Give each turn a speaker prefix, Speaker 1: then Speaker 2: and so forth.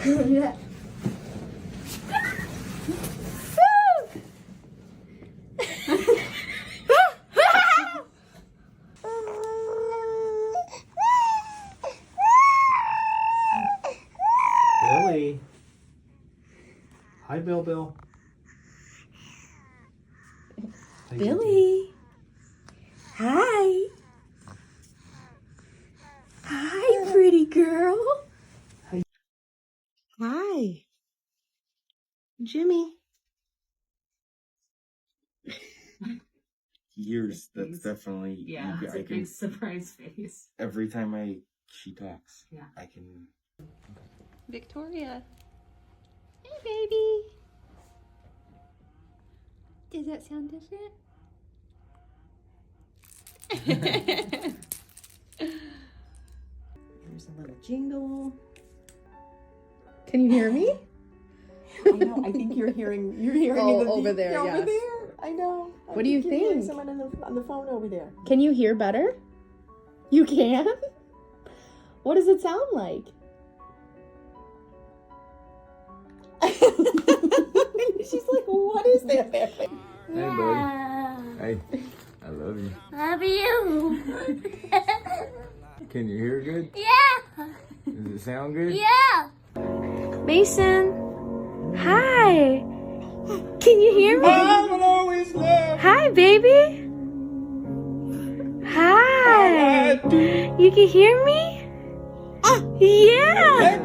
Speaker 1: Billy. Hi, Bill.
Speaker 2: Billy. Hi. Hi, pretty girl. Hi. Jimmy.
Speaker 3: Years. That's definitely.
Speaker 4: Yeah, it's a big surprise face.
Speaker 3: Every time she talks,
Speaker 4: Yeah.
Speaker 3: I can.
Speaker 2: Victoria. Hey, baby. Does that sound different? There's a little jingle. Can you hear me?
Speaker 5: I know. I think you're hearing me
Speaker 2: over there,
Speaker 5: over
Speaker 2: yes.
Speaker 5: there. I know.
Speaker 2: What do you
Speaker 5: you're hearing
Speaker 2: think?
Speaker 5: Someone on the phone over there.
Speaker 2: Can you hear better? You can? What does it sound like?
Speaker 5: She's like, what is that?
Speaker 3: Hey, buddy. Hey, I love you.
Speaker 6: Love you.
Speaker 3: Can you hear good?
Speaker 6: Yeah.
Speaker 3: Does it sound good?
Speaker 6: Yeah.
Speaker 2: Mason. Hi. Can you hear me?
Speaker 3: I will always love
Speaker 2: Hi, baby. Hi. You can hear me? Yeah.